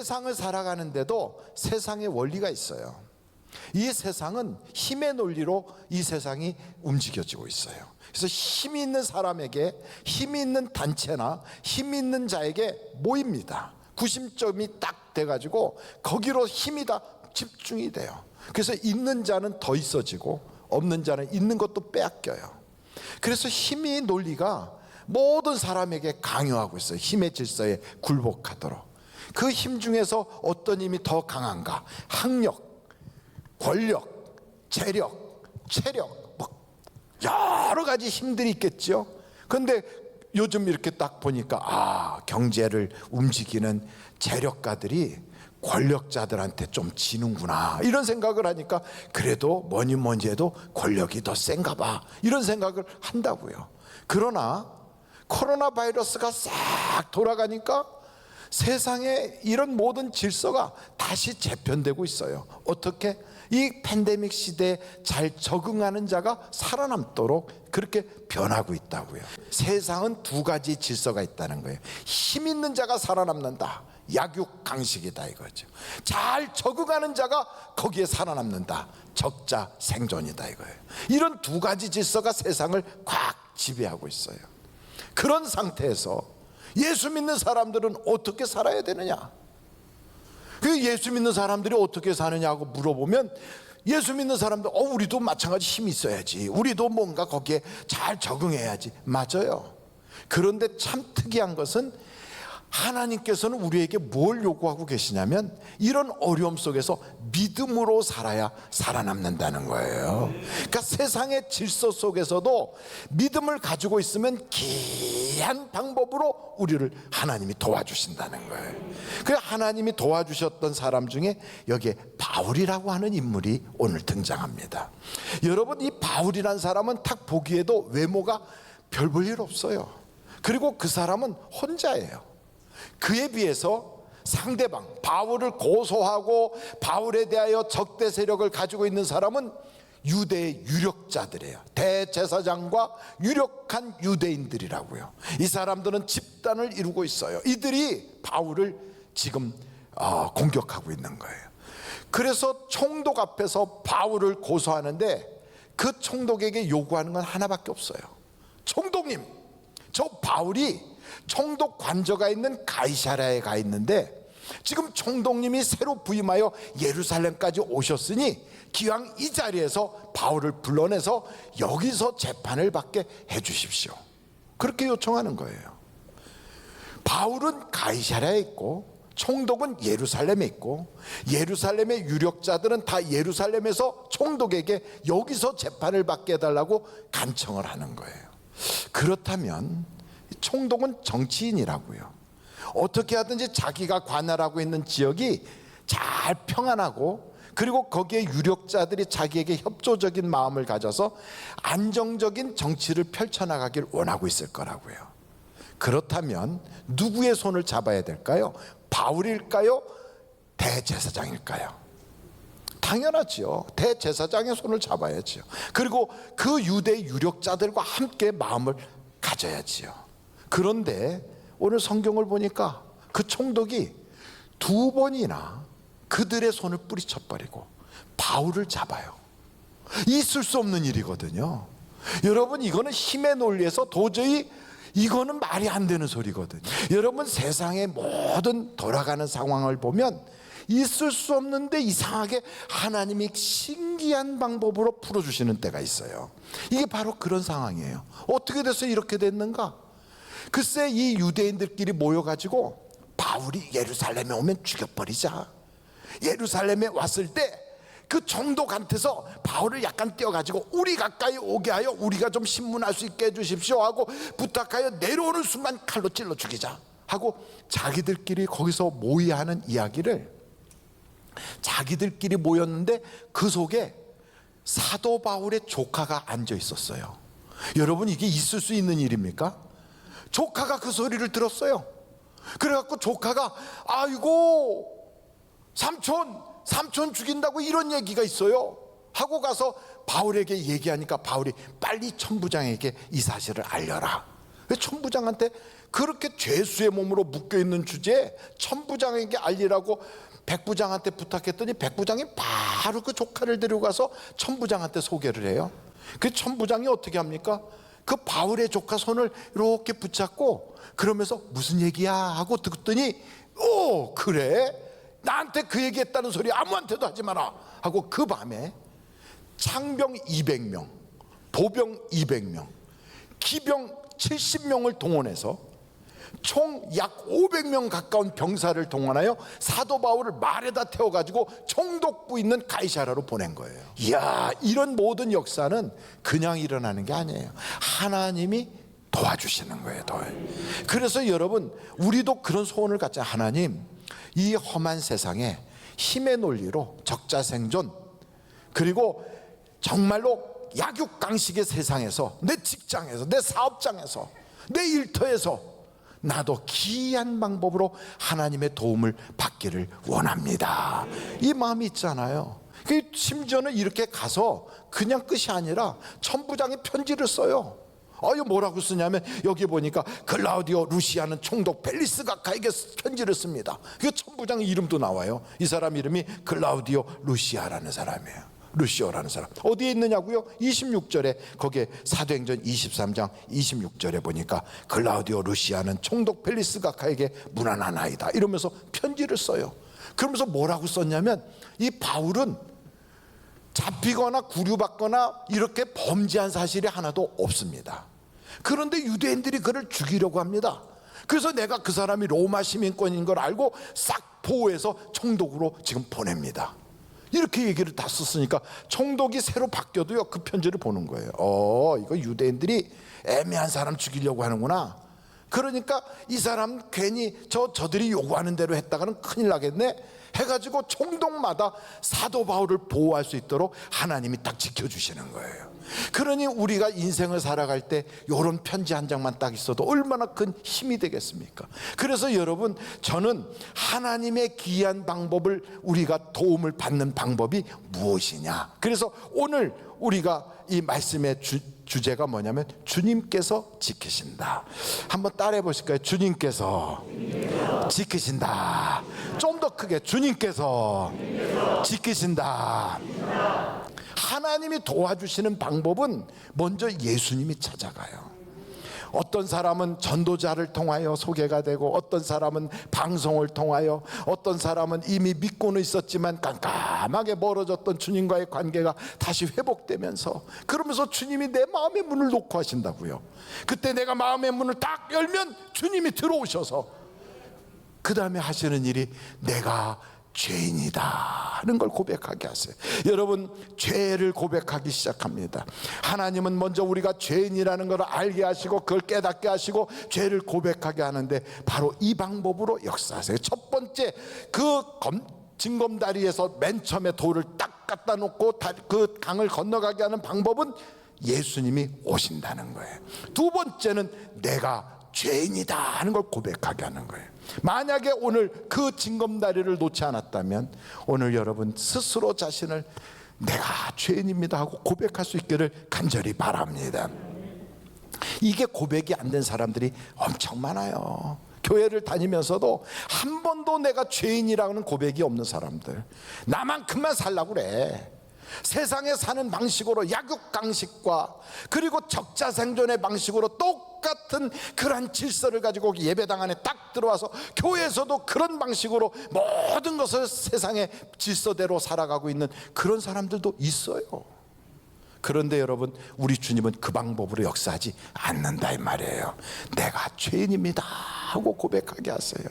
세상을 살아가는데도 세상의 원리가 있어요. 이 세상은 힘의 논리로 이 세상이 움직여지고 있어요. 그래서 힘이 있는 사람에게, 힘이 있는 단체나 힘이 있는 자에게 모입니다. 구심점이 딱 돼가지고 거기로 힘이 다 집중이 돼요. 그래서 있는 자는 더 있어지고 없는 자는 있는 것도 빼앗겨요. 그래서 힘의 논리가 모든 사람에게 강요하고 있어요. 힘의 질서에 굴복하도록. 그 힘 중에서 어떤 힘이 더 강한가? 학력, 권력, 재력, 체력, 뭐 여러 가지 힘들이 있겠죠. 그런데 요즘 이렇게 딱 보니까 경제를 움직이는 재력가들이 권력자들한테 좀 지는구나, 이런 생각을 하니까 그래도 뭐니 해도 권력이 더 센가 봐, 이런 생각을 한다고요. 그러나 코로나 바이러스가 싹 돌아가니까 세상에 이런 모든 질서가 다시 재편되고 있어요. 어떻게? 이 팬데믹 시대에 잘 적응하는 자가 살아남도록 그렇게 변하고 있다고요. 세상은 두 가지 질서가 있다는 거예요. 힘 있는 자가 살아남는다, 약육강식이다 이거죠. 잘 적응하는 자가 거기에 살아남는다, 적자 생존이다 이거예요. 이런 두 가지 질서가 세상을 꽉 지배하고 있어요. 그런 상태에서 예수 믿는 사람들은 어떻게 살아야 되느냐? 그 예수 믿는 사람들이 어떻게 사느냐고 물어보면, 예수 믿는 사람들 우리도 마찬가지 힘이 있어야지, 우리도 뭔가 거기에 잘 적응해야지. 맞아요. 그런데 참 특이한 것은 하나님께서는 우리에게 뭘 요구하고 계시냐면, 이런 어려움 속에서 믿음으로 살아야 살아남는다는 거예요. 그러니까 세상의 질서 속에서도 믿음을 가지고 있으면 기이한 방법으로 우리를 하나님이 도와주신다는 거예요. 그래서 하나님이 도와주셨던 사람 중에 여기에 바울이라고 하는 인물이 오늘 등장합니다. 여러분, 이 바울이라는 사람은 딱 보기에도 외모가 별 볼 일 없어요. 그리고 그 사람은 혼자예요. 그에 비해서 상대방, 바울을 고소하고 바울에 대하여 적대 세력을 가지고 있는 사람은 유대의 유력자들이에요. 대제사장과 유력한 유대인들이라고요. 이 사람들은 집단을 이루고 있어요. 이들이 바울을 지금 공격하고 있는 거예요. 그래서 총독 앞에서 바울을 고소하는데 그 총독에게 요구하는 건 하나밖에 없어요. 총독님, 저 바울이 총독 관저가 있는 가이사랴에 가 있는데 지금 총독님이 새로 부임하여 예루살렘까지 오셨으니 기왕 이 자리에서 바울을 불러내서 여기서 재판을 받게 해 주십시오, 그렇게 요청하는 거예요. 바울은 가이사랴에 있고 총독은 예루살렘에 있고, 예루살렘의 유력자들은 다 예루살렘에서 총독에게 여기서 재판을 받게 해달라고 간청을 하는 거예요. 그렇다면 총독은 정치인이라고요. 어떻게 하든지 자기가 관할하고 있는 지역이 잘 평안하고, 그리고 거기에 유력자들이 자기에게 협조적인 마음을 가져서 안정적인 정치를 펼쳐나가길 원하고 있을 거라고요. 그렇다면 누구의 손을 잡아야 될까요? 바울일까요? 대제사장일까요? 당연하지요. 대제사장의 손을 잡아야지요. 그리고 그 유대 유력자들과 함께 마음을 가져야지요. 그런데 오늘 성경을 보니까 그 총독이 두 번이나 그들의 손을 뿌리쳐버리고 바울을 잡아요. 있을 수 없는 일이거든요. 여러분, 이거는 힘의 논리에서 도저히 이거는 말이 안 되는 소리거든요. 여러분, 세상의 모든 돌아가는 상황을 보면 있을 수 없는데 이상하게 하나님이 신기한 방법으로 풀어주시는 때가 있어요. 이게 바로 그런 상황이에요. 어떻게 돼서 이렇게 됐는가? 글쎄, 이 유대인들끼리 모여가지고 바울이 예루살렘에 오면 죽여버리자. 예루살렘에 왔을 때 그 총독한테서 바울을 약간 떼어가지고 우리 가까이 오게 하여 우리가 좀 신문할 수 있게 해주십시오 하고 부탁하여 내려오는 순간 칼로 찔러 죽이자 하고, 자기들끼리 거기서 모의하는 이야기를, 자기들끼리 모였는데 그 속에 사도 바울의 조카가 앉아 있었어요. 여러분, 이게 있을 수 있는 일입니까? 조카가 그 소리를 들었어요. 그래갖고 조카가 아이고 삼촌 죽인다고 이런 얘기가 있어요 하고 가서 바울에게 얘기하니까 바울이 빨리 천부장에게 이 사실을 알려라. 왜 천부장한테 그렇게 죄수의 몸으로 묶여있는 주제에 천부장에게 알리라고 백부장한테 부탁했더니 백부장이 바로 그 조카를 데리고 가서 천부장한테 소개를 해요. 그 천부장이 어떻게 합니까? 그 바울의 조카 손을 이렇게 붙잡고 그러면서 무슨 얘기야 하고 듣더니 오 그래? 나한테 그 얘기했다는 소리 아무한테도 하지 마라 하고 그 밤에 창병 200명, 보병 200명, 기병 70명을 동원해서 총 약 500명 가까운 병사를 동원하여 사도 바울을 말에다 태워가지고 총독부 있는 가이사랴로 보낸 거예요. 이야, 이런 모든 역사는 그냥 일어나는 게 아니에요. 하나님이 도와주시는 거예요. 그래서 여러분, 우리도 그런 소원을 갖자. 하나님, 이 험한 세상에 힘의 논리로 적자생존, 그리고 정말로 약육강식의 세상에서, 내 직장에서, 내 사업장에서, 내 일터에서 나도 기이한 방법으로 하나님의 도움을 받기를 원합니다. 이 마음이 있잖아요. 심지어는 이렇게 가서 그냥 끝이 아니라 천부장이 편지를 써요. 이거 뭐라고 쓰냐면 여기 보니까 클라우디오 루시아는 총독 펠리스 가카에게 편지를 씁니다. 그 천부장 이름도 나와요. 이 사람 이름이 클라우디오 루시아라는 사람이에요. 루시오라는 사람. 어디에 있느냐고요? 26절에 거기에 사도행전 23장 26절에 보니까 클라우디오 루시아는 총독 펠리스 가카에게 무난한 아이다 이러면서 편지를 써요. 그러면서 뭐라고 썼냐면 이 바울은 잡히거나 구류받거나 이렇게 범죄한 사실이 하나도 없습니다. 그런데 유대인들이 그를 죽이려고 합니다. 그래서 내가 그 사람이 로마 시민권인 걸 알고 싹 보호해서 총독으로 지금 보냅니다. 이렇게 얘기를 다 썼으니까 총독이 새로 바뀌어도요 그 편지를 보는 거예요. 이거 유대인들이 애매한 사람 죽이려고 하는구나. 그러니까 이 사람 괜히 저들이 요구하는 대로 했다가는 큰일 나겠네 해가지고 총독마다 사도 바울을 보호할 수 있도록 하나님이 딱 지켜주시는 거예요. 그러니 우리가 인생을 살아갈 때 이런 편지 한 장만 딱 있어도 얼마나 큰 힘이 되겠습니까? 그래서 여러분, 저는 하나님의 기이한 방법을, 우리가 도움을 받는 방법이 무엇이냐, 그래서 오늘 우리가 이 말씀의 주제가 뭐냐면 주님께서 지키신다. 한번 따라해 보실까요? 주님께서 지키신다. 좀 더 크게, 주님께서 지키신다. 하나님이 도와주시는 방법은 먼저 예수님이 찾아가요. 어떤 사람은 전도자를 통하여 소개가 되고, 어떤 사람은 방송을 통하여, 어떤 사람은 이미 믿고는 있었지만 깜깜하게 멀어졌던 주님과의 관계가 다시 회복되면서, 그러면서 주님이 내 마음의 문을 놓고 하신다고요. 그때 내가 마음의 문을 딱 열면 주님이 들어오셔서 그 다음에 하시는 일이 내가 죄인이다 하는 걸 고백하게 하세요. 여러분, 죄를 고백하기 시작합니다. 하나님은 먼저 우리가 죄인이라는 걸 알게 하시고 그걸 깨닫게 하시고 죄를 고백하게 하는데 바로 이 방법으로 역사하세요. 첫 번째, 그 징검다리에서 맨 처음에 돌을 딱 갖다 놓고 그 강을 건너가게 하는 방법은 예수님이 오신다는 거예요. 두 번째는 내가 죄인이다 하는 걸 고백하게 하는 거예요. 만약에 오늘 그 징검다리를 놓지 않았다면 오늘 여러분 스스로 자신을 내가 죄인입니다 하고 고백할 수 있기를 간절히 바랍니다. 이게 고백이 안 된 사람들이 엄청 많아요. 교회를 다니면서도 한 번도 내가 죄인이라는 고백이 없는 사람들, 나만큼만 살라고 그래. 세상에 사는 방식으로, 약육강식과 그리고 적자생존의 방식으로 똑같은 그러한 질서를 가지고 예배당 안에 딱 들어와서 교회에서도 그런 방식으로 모든 것을 세상의 질서대로 살아가고 있는 그런 사람들도 있어요. 그런데 여러분, 우리 주님은 그 방법으로 역사하지 않는다 이 말이에요. 내가 죄인입니다 하고 고백하게 하세요.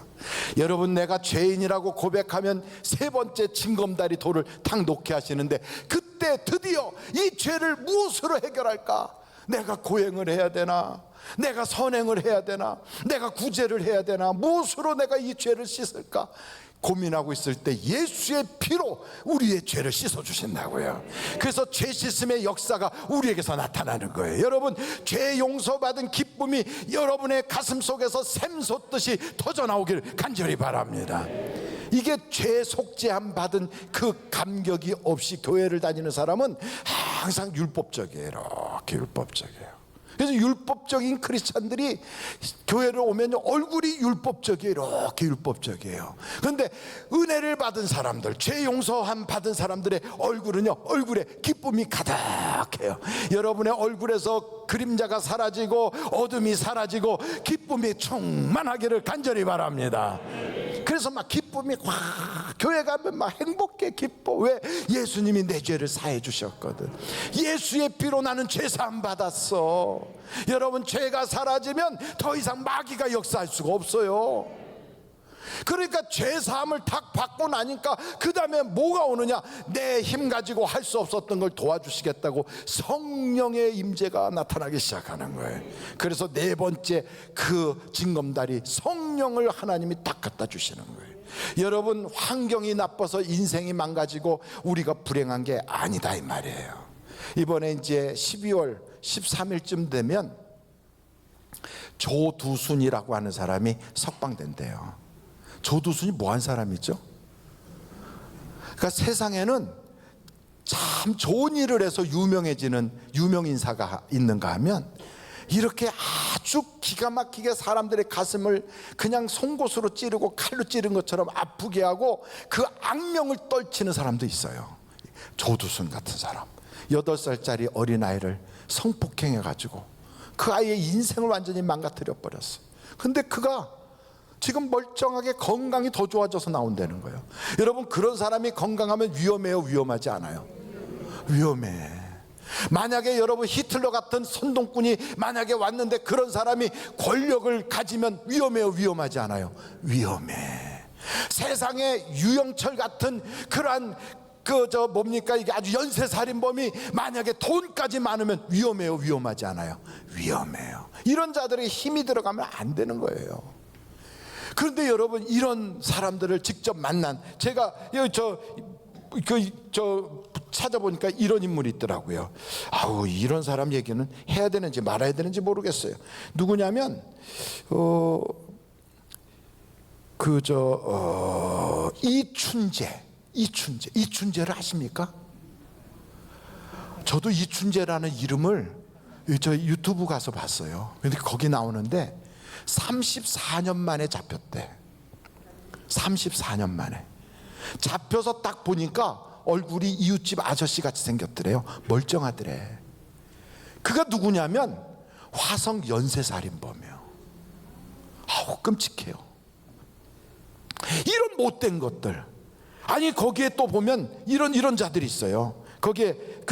여러분, 내가 죄인이라고 고백하면 세 번째 징검다리 돌을 탁 놓게 하시는데, 그때 드디어 이 죄를 무엇으로 해결할까? 내가 고행을 해야 되나? 내가 선행을 해야 되나? 내가 구제를 해야 되나? 무엇으로 내가 이 죄를 씻을까? 고민하고 있을 때 예수의 피로 우리의 죄를 씻어주신다고요. 그래서 죄 씻음의 역사가 우리에게서 나타나는 거예요. 여러분, 죄 용서받은 기쁨이 여러분의 가슴 속에서 샘솟듯이 터져나오기를 간절히 바랍니다. 이게 죄 속죄함 받은 그 감격이 없이 교회를 다니는 사람은 항상 율법적이에요. 이렇게 율법적이에요. 그래서 율법적인 크리스찬들이 교회를 오면 얼굴이 율법적이에요. 이렇게 율법적이에요. 그런데 은혜를 받은 사람들, 죄 용서함 받은 사람들의 얼굴은요, 얼굴에 기쁨이 가득해요. 여러분의 얼굴에서 그림자가 사라지고 어둠이 사라지고 기쁨이 충만하기를 간절히 바랍니다. 그래서 막 기쁨이 확, 교회 가면 막 행복해, 기뻐. 왜? 예수님이 내 죄를 사해 주셨거든. 예수의 피로 나는 죄 사함 받았어. 여러분, 죄가 사라지면 더 이상 마귀가 역사할 수가 없어요. 그러니까 죄 사함을 딱 받고 나니까 그 다음에 뭐가 오느냐? 내 힘 가지고 할 수 없었던 걸 도와주시겠다고 성령의 임재가 나타나기 시작하는 거예요. 그래서 네 번째 그 징검다리, 성령을 하나님이 딱 갖다 주시는 거예요. 여러분, 환경이 나빠서 인생이 망가지고 우리가 불행한 게 아니다 이 말이에요. 이번에 이제 12월 13일쯤 되면 조두순이라고 하는 사람이 석방된대요. 조두순이 뭐한 사람이죠? 그러니까 세상에는 참 좋은 일을 해서 유명해지는 유명인사가 있는가 하면 이렇게 아주 기가 막히게 사람들의 가슴을 그냥 송곳으로 찌르고 칼로 찌른 것처럼 아프게 하고 그 악명을 떨치는 사람도 있어요. 조두순 같은 사람, 8살짜리 어린아이를 성폭행해가지고 그 아이의 인생을 완전히 망가뜨려 버렸어. 근데 그가 지금 멀쩡하게 건강이 더 좋아져서 나온다는 거예요. 여러분, 그런 사람이 건강하면 위험해요, 위험하지 않아요? 위험해. 만약에 여러분 히틀러 같은 선동꾼이 만약에 왔는데 그런 사람이 권력을 가지면 위험해요, 위험하지 않아요? 위험해. 세상에 유영철 같은 그러한 뭡니까 이게 아주 연쇄살인범이 만약에 돈까지 많으면 위험해요, 위험하지 않아요? 위험해요. 이런 자들의 힘이 들어가면 안 되는 거예요. 그런데 여러분, 이런 사람들을 직접 만난, 제가 찾아보니까 이런 인물이 있더라고요. 아우, 이런 사람 얘기는 해야 되는지 말아야 되는지 모르겠어요. 누구냐면 이춘재를 아십니까? 저도 이춘재라는 이름을 저 유튜브 가서 봤어요. 근데 거기 나오는데 34년 만에 잡혔대. 34년 만에 잡혀서 딱 보니까 얼굴이 이웃집 아저씨 같이 생겼더래요. 멀쩡하더래. 그가 누구냐면 화성 연쇄살인범이에요. 아우, 끔찍해요. 이런 못된 것들. 아니, 거기에 또 보면 이런 자들이 있어요. 거기에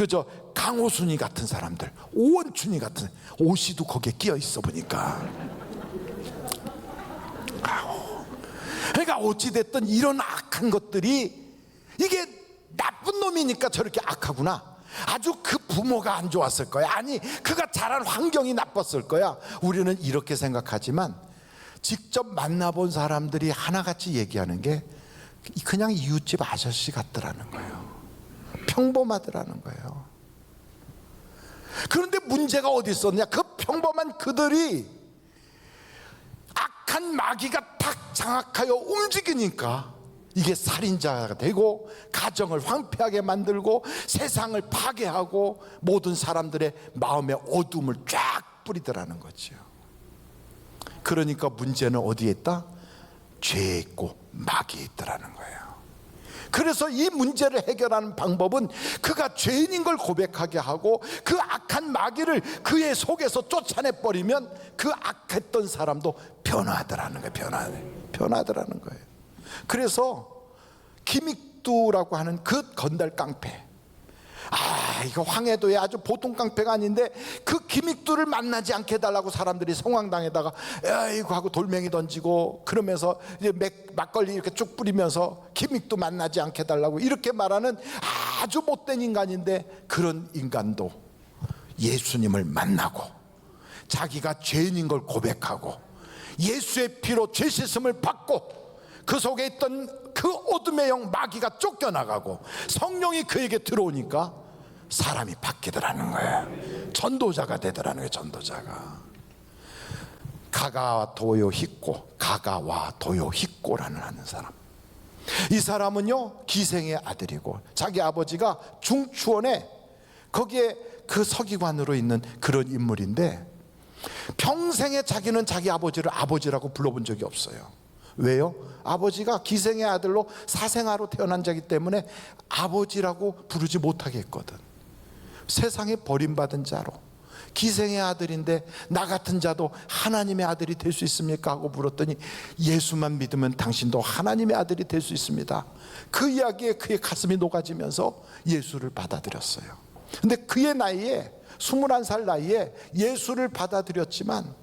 강호순이 같은 사람들, 오원춘이 같은, 오씨도 거기에 끼어 있어 보니까. 그러니까 어찌됐든 이런 악한 것들이, 이게 나쁜 놈이니까 저렇게 악하구나. 아주 그 부모가 안 좋았을 거야. 아니, 그가 자란 환경이 나빴을 거야. 우리는 이렇게 생각하지만 직접 만나본 사람들이 하나같이 얘기하는 게 그냥 이웃집 아저씨 같더라는 거예요. 평범하더라는 거예요. 그런데 문제가 어디 있었냐? 그 평범한 그들이 악한 마귀가 딱 장악하여 움직이니까 이게 살인자가 되고 가정을 황폐하게 만들고 세상을 파괴하고 모든 사람들의 마음의 어둠을 쫙 뿌리더라는 거죠. 그러니까 문제는 어디에 있다? 죄에 있고 마귀에 있더라는 거예요. 그래서 이 문제를 해결하는 방법은 그가 죄인인 걸 고백하게 하고 그 악한 마귀를 그의 속에서 쫓아내버리면 그 악했던 사람도 변화하더라는 거예요. 변화하더라는 거예요. 그래서 김익두라고 하는 그 건달 깡패, 이거 황해도에 아주 보통 깡패가 아닌데 그 김익두를 만나지 않게 해달라고 사람들이 성황당에다가 에이구 하고 돌멩이 던지고 그러면서 이제 막걸리 이렇게 쭉 뿌리면서 김익두 만나지 않게 해달라고 이렇게 말하는 아주 못된 인간인데, 그런 인간도 예수님을 만나고 자기가 죄인인 걸 고백하고 예수의 피로 죄 씻음을 받고 그 속에 있던 그 어둠의 영 마귀가 쫓겨나가고 성령이 그에게 들어오니까 사람이 바뀌더라는 거예요. 전도자가 되더라는 거예요. 전도자가. 가가와 도요 히꼬라는 하는 사람. 이 사람은요, 기생의 아들이고 자기 아버지가 중추원에 거기에 그 서기관으로 있는 그런 인물인데, 평생에 자기는 자기 아버지를 아버지라고 불러본 적이 없어요. 왜요? 아버지가 기생의 아들로 사생아로 태어난 자이기 때문에 아버지라고 부르지 못하게 했거든. 세상에 버림받은 자로, 기생의 아들인데 나 같은 자도 하나님의 아들이 될 수 있습니까? 하고 물었더니 예수만 믿으면 당신도 하나님의 아들이 될 수 있습니다. 그 이야기에 그의 가슴이 녹아지면서 예수를 받아들였어요. 근데 그의 나이에 21살 나이에 예수를 받아들였지만,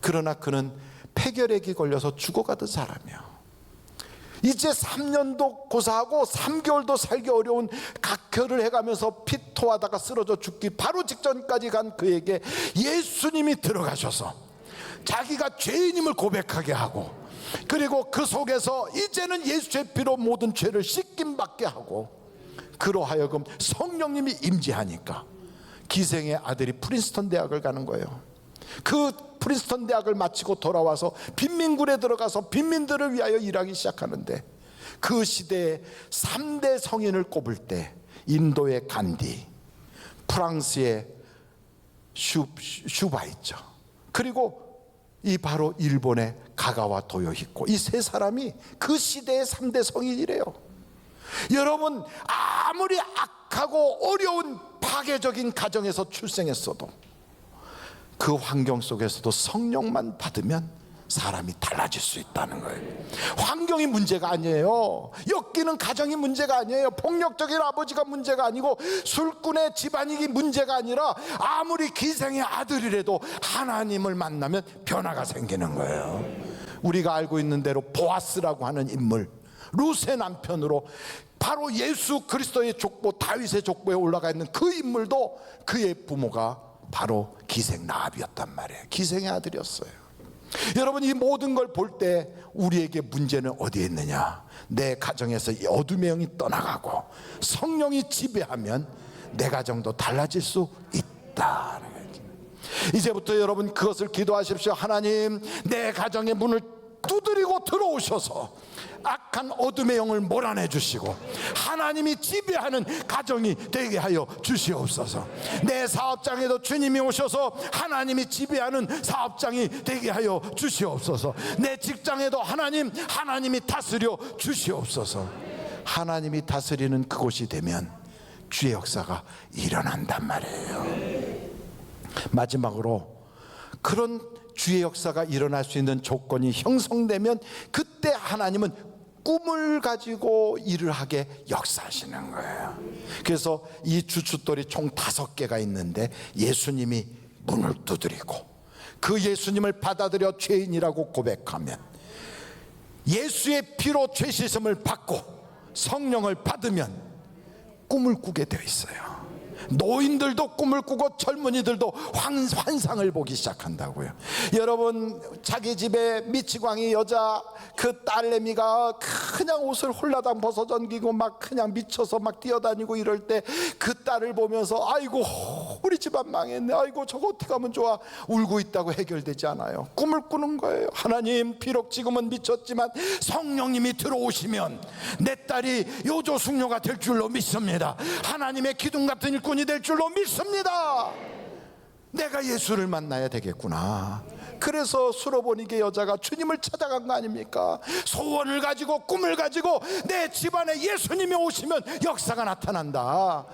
그러나 그는 폐결핵이 걸려서 죽어가던 사람이에요. 이제 3년도 고사하고 3개월도 살기 어려운 각혈을 해가면서 피토하다가 쓰러져 죽기 바로 직전까지 간 그에게 예수님이 들어가셔서 자기가 죄인임을 고백하게 하고, 그리고 그 속에서 이제는 예수의 피로 모든 죄를 씻김 받게 하고, 그로 하여금 성령님이 임재하니까 기생의 아들이 프린스턴 대학을 가는 거예요. 그 프린스턴 대학을 마치고 돌아와서 빈민굴에 들어가서 빈민들을 위하여 일하기 시작하는데, 그 시대에 3대 성인을 꼽을 때 인도의 간디, 프랑스의 슈바 있죠. 그리고 이 바로 일본의 가가와 도요히코, 이 세 사람이 그 시대의 3대 성인이래요. 여러분, 아무리 악하고 어려운 파괴적인 가정에서 출생했어도 그 환경 속에서도 성령만 받으면 사람이 달라질 수 있다는 거예요. 환경이 문제가 아니에요. 엮이는 가정이 문제가 아니에요. 폭력적인 아버지가 문제가 아니고 술꾼의 집안이 문제가 아니라, 아무리 기생의 아들이라도 하나님을 만나면 변화가 생기는 거예요. 우리가 알고 있는 대로 보아스라고 하는 인물, 룻의 남편으로 바로 예수 그리스도의 족보, 다윗의 족보에 올라가 있는 그 인물도 그의 부모가 바로 기생 라합이었단 말이에요. 기생의 아들이었어요. 여러분, 이 모든 걸 볼 때 우리에게 문제는 어디에 있느냐? 내 가정에서 이 어둠의 영이 떠나가고 성령이 지배하면 내 가정도 달라질 수 있다. 이제부터 여러분 그것을 기도하십시오. 하나님, 내 가정의 문을 두드리고 들어오셔서 악한 어둠의 영을 몰아내 주시고 하나님이 지배하는 가정이 되게 하여 주시옵소서. 내 사업장에도 주님이 오셔서 하나님이 지배하는 사업장이 되게 하여 주시옵소서. 내 직장에도 하나님이 다스려 주시옵소서. 하나님이 다스리는 그곳이 되면 주의 역사가 일어난단 말이에요. 마지막으로, 그런 주의 역사가 일어날 수 있는 조건이 형성되면 그때 하나님은 꿈을 가지고 일을 하게 역사하시는 거예요. 그래서 이 주춧돌이 총 5개가 있는데, 예수님이 문을 두드리고 그 예수님을 받아들여 죄인이라고 고백하면, 예수의 피로 죄 씻음을 받고 성령을 받으면 꿈을 꾸게 되어 있어요. 노인들도 꿈을 꾸고 젊은이들도 환상을 보기 시작한다고요. 여러분, 자기 집에 미치광이 여자 그 딸내미가 그냥 옷을 홀라당 벗어 던기고 막 그냥 미쳐서 막 뛰어다니고 이럴 때 그 딸을 보면서 아이고 우리 집안 망했네, 아이고 저거 어떻게 하면 좋아, 울고 있다고 해결되지 않아요. 꿈을 꾸는 거예요. 하나님, 비록 지금은 미쳤지만 성령님이 들어오시면 내 딸이 요조숙녀가 될 줄로 믿습니다. 하나님의 기둥 같은 일꾼이 될 줄로 믿습니다. 내가 예수를 만나야 되겠구나. 그래서 수로보니게 여자가 주님을 찾아간 거 아닙니까? 소원을 가지고 꿈을 가지고 내 집안에 예수님이 오시면 역사가 나타난다.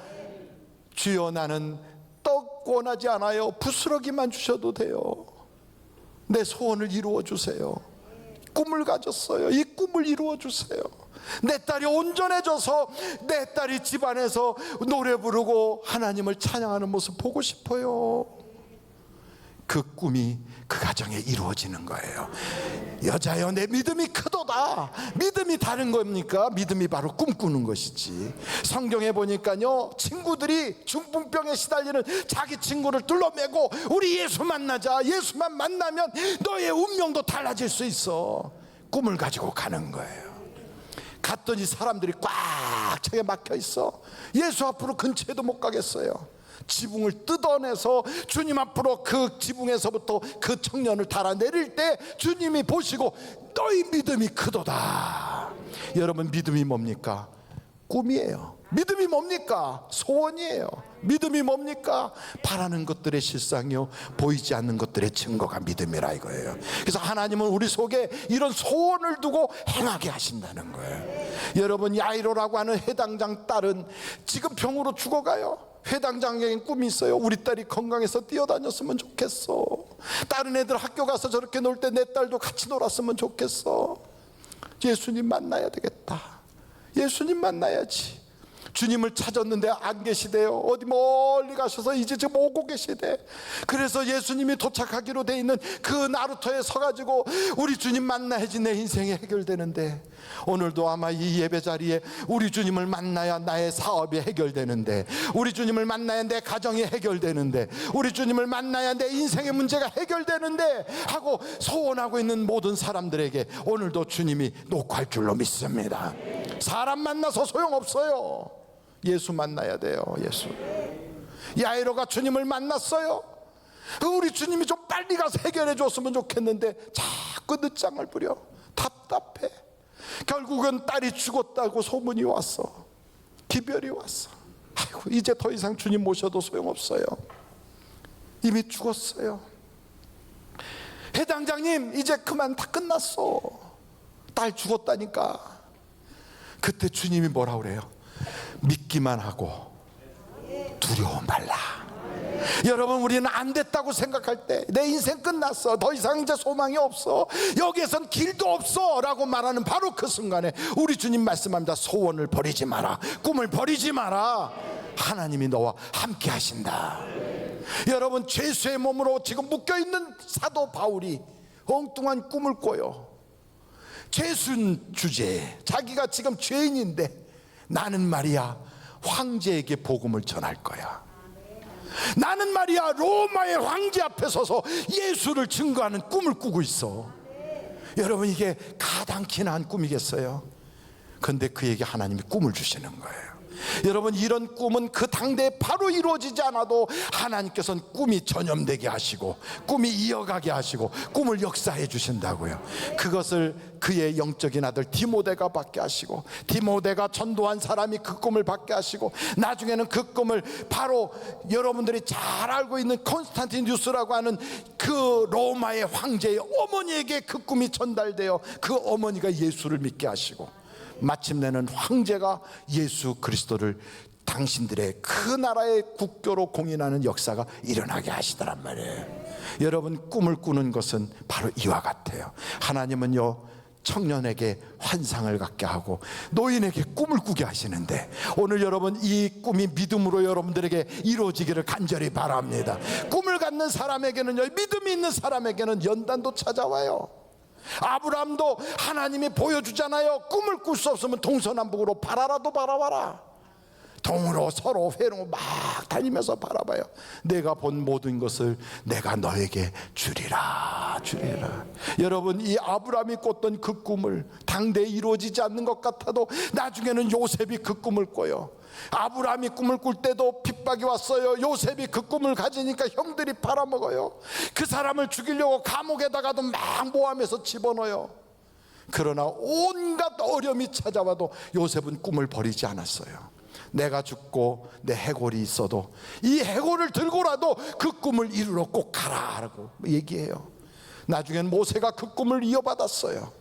주여, 나는 떡 원하지 않아요. 부스러기만 주셔도 돼요. 내 소원을 이루어 주세요. 꿈을 가졌어요. 이 꿈을 이루어 주세요. 내 딸이 온전해져서 내 딸이 집안에서 노래 부르고 하나님을 찬양하는 모습 보고 싶어요. 그 꿈이 그 가정에 이루어지는 거예요. 여자여, 내 믿음이 크도다. 믿음이 다른 겁니까? 믿음이 바로 꿈꾸는 것이지. 성경에 보니까요, 친구들이 중풍병에 시달리는 자기 친구를 둘러매고 우리 예수 만나자, 예수만 만나면 너의 운명도 달라질 수 있어. 꿈을 가지고 가는 거예요. 갔더니 사람들이 꽉 차게 막혀 있어. 예수 앞으로 근처에도 못 가겠어요. 지붕을 뜯어내서 주님 앞으로 그 지붕에서부터 그 청년을 달아내릴 때 주님이 보시고 너희 믿음이 크도다. 여러분, 믿음이 뭡니까? 꿈이에요. 믿음이 뭡니까? 소원이에요. 믿음이 뭡니까? 바라는 것들의 실상이요, 보이지 않는 것들의 증거가 믿음이라 이거예요. 그래서 하나님은 우리 속에 이런 소원을 두고 행하게 하신다는 거예요. 여러분, 야이로라고 하는 회당장 딸은 지금 병으로 죽어가요. 회당장에게 꿈이 있어요. 우리 딸이 건강해서 뛰어다녔으면 좋겠어. 다른 애들 학교 가서 저렇게 놀 때 내 딸도 같이 놀았으면 좋겠어. 예수님 만나야 되겠다. 예수님 만나야지. 주님을 찾았는데 안 계시대요. 어디 멀리 가셔서 이제 지금 오고 계시대. 그래서 예수님이 도착하기로 돼 있는 그 나루터에 서가지고 우리 주님 만나야지 내 인생이 해결되는데, 오늘도 아마 이 예배 자리에 우리 주님을 만나야 나의 사업이 해결되는데, 우리 주님을 만나야 내 가정이 해결되는데, 우리 주님을 만나야 내 인생의 문제가 해결되는데 하고 소원하고 있는 모든 사람들에게 오늘도 주님이 녹화할 줄로 믿습니다. 사람 만나서 소용없어요. 예수 만나야 돼요. 예수. 야이로가 주님을 만났어요. 우리 주님이 좀 빨리 가서 해결해 줬으면 좋겠는데 자꾸 늦장을 부려. 답답해. 결국은 딸이 죽었다고 소문이 왔어. 기별이 왔어. 아이고, 이제 더 이상 주님 모셔도 소용없어요. 이미 죽었어요. 회당장님, 이제 그만, 다 끝났어. 딸 죽었다니까. 그때 주님이 뭐라 그래요? 믿기만 하고 두려워 말라. 여러분, 우리는 안 됐다고 생각할 때, 내 인생 끝났어, 더 이상 이제 소망이 없어, 여기에선 길도 없어 라고 말하는 바로 그 순간에 우리 주님 말씀합니다. 소원을 버리지 마라. 꿈을 버리지 마라. 하나님이 너와 함께 하신다. 여러분, 죄수의 몸으로 지금 묶여있는 사도 바울이 엉뚱한 꿈을 꿔요. 죄순 주제에 자기가 지금 죄인인데, 나는 말이야 황제에게 복음을 전할 거야. 나는 말이야 로마의 황제 앞에 서서 예수를 증거하는 꿈을 꾸고 있어. 여러분, 이게 가당키나 한 꿈이겠어요? 그런데 그에게 하나님이 꿈을 주시는 거예요. 여러분, 이런 꿈은 그 당대에 바로 이루어지지 않아도 하나님께서는 꿈이 전염되게 하시고 꿈이 이어가게 하시고 꿈을 역사해 주신다고요. 그것을 그의 영적인 아들 디모데가 받게 하시고, 디모데가 전도한 사람이 그 꿈을 받게 하시고, 나중에는 그 꿈을 바로 여러분들이 잘 알고 있는 콘스탄티누스라고 하는 그 로마의 황제의 어머니에게 그 꿈이 전달되어 그 어머니가 예수를 믿게 하시고, 마침내는 황제가 예수 그리스도를 당신들의 그 나라의 국교로 공인하는 역사가 일어나게 하시더란 말이에요. 여러분, 꿈을 꾸는 것은 바로 이와 같아요. 하나님은요, 청년에게 환상을 갖게 하고 노인에게 꿈을 꾸게 하시는데, 오늘 여러분, 이 꿈이 믿음으로 여러분들에게 이루어지기를 간절히 바랍니다. 꿈을 갖는 사람에게는요, 믿음이 있는 사람에게는 연단도 찾아와요. 아브라함도 하나님이 보여주잖아요. 꿈을 꿀 수 없으면 동서남북으로 바라라도 바라봐라. 동으로 서로 회로 막 다니면서 바라봐요. 내가 본 모든 것을 내가 너에게 주리라, 주리라. 여러분, 이 아브라함이 꿨던 그 꿈을 당대에 이루어지지 않는 것 같아도 나중에는 요셉이 그 꿈을 꿔요. 아브라함이 꿈을 꿀 때도 핍박이 왔어요. 요셉이 그 꿈을 가지니까 형들이 팔아먹어요. 그 사람을 죽이려고 감옥에다가도 막 모함해서 집어넣어요. 그러나 온갖 어려움이 찾아와도 요셉은 꿈을 버리지 않았어요. 내가 죽고 내 해골이 있어도 이 해골을 들고라도 그 꿈을 이루러 꼭 가라라고 얘기해요. 나중엔 모세가 그 꿈을 이어받았어요.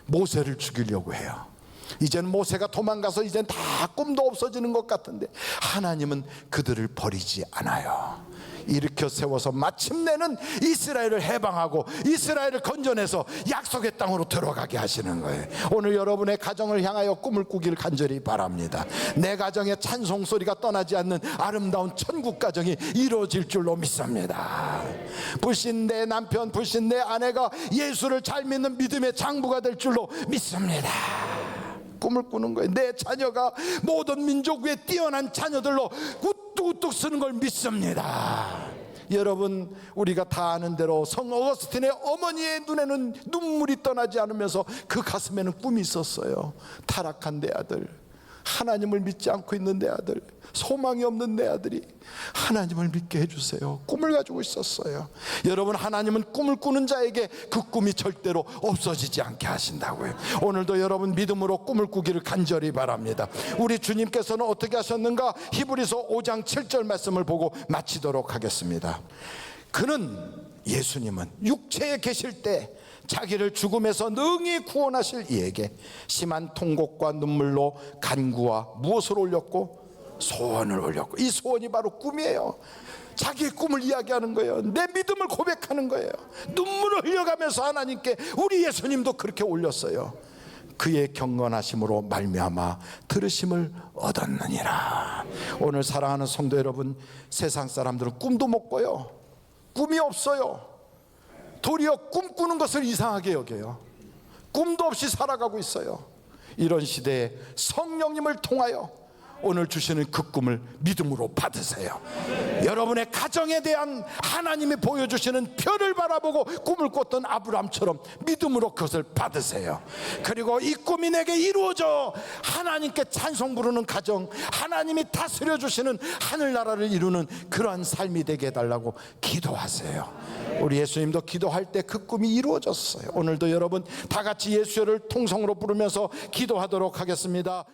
모세를 죽이려고 해요. 이젠 모세가 도망가서 이젠 다 꿈도 없어지는 것 같은데 하나님은 그들을 버리지 않아요. 일으켜 세워서 마침내는 이스라엘을 해방하고 이스라엘을 건져내서 약속의 땅으로 들어가게 하시는 거예요. 오늘 여러분의 가정을 향하여 꿈을 꾸기를 간절히 바랍니다. 내 가정에 찬송 소리가 떠나지 않는 아름다운 천국 가정이 이루어질 줄로 믿습니다. 불신 내 남편, 불신 내 아내가 예수를 잘 믿는 믿음의 장부가 될 줄로 믿습니다. 꿈을 꾸는 거예요. 내 자녀가 모든 민족 위에 뛰어난 자녀들로 우뚝우뚝 쓰는 걸 믿습니다. 여러분, 우리가 다 아는 대로 성 어거스틴의 어머니의 눈에는 눈물이 떠나지 않으면서 그 가슴에는 꿈이 있었어요. 타락한 내 아들, 하나님을 믿지 않고 있는 내 아들, 소망이 없는 내 아들이 하나님을 믿게 해주세요. 꿈을 가지고 있었어요. 여러분, 하나님은 꿈을 꾸는 자에게 그 꿈이 절대로 없어지지 않게 하신다고요. 오늘도 여러분 믿음으로 꿈을 꾸기를 간절히 바랍니다. 우리 주님께서는 어떻게 하셨는가? 히브리서 5장 7절 말씀을 보고 마치도록 하겠습니다. 예수님은 육체에 계실 때 자기를 죽음에서 능히 구원하실 이에게 심한 통곡과 눈물로 간구와 무엇을 올렸고? 소원을 올렸고, 이 소원이 바로 꿈이에요. 자기의 꿈을 이야기하는 거예요. 내 믿음을 고백하는 거예요. 눈물을 흘려가면서 하나님께, 우리 예수님도 그렇게 올렸어요. 그의 경건하심으로 말미암아 들으심을 얻었느니라. 오늘 사랑하는 성도 여러분, 세상 사람들은 꿈도 못 꿔요. 꿈이 없어요. 도리어 꿈꾸는 것을 이상하게 여겨요. 꿈도 없이 살아가고 있어요. 이런 시대에 성령님을 통하여 오늘 주시는 그 꿈을 믿음으로 받으세요. 여러분의 가정에 대한 하나님이 보여주시는 별을 바라보고 꿈을 꿨던 아브라함처럼 믿음으로 그것을 받으세요. 그리고 이 꿈이 내게 이루어져 하나님께 찬송 부르는 가정, 하나님이 다스려 주시는 하늘나라를 이루는 그러한 삶이 되게 해달라고 기도하세요. 우리 예수님도 기도할 때 그 꿈이 이루어졌어요. 오늘도 여러분 다 같이 예수를 통성으로 부르면서 기도하도록 하겠습니다.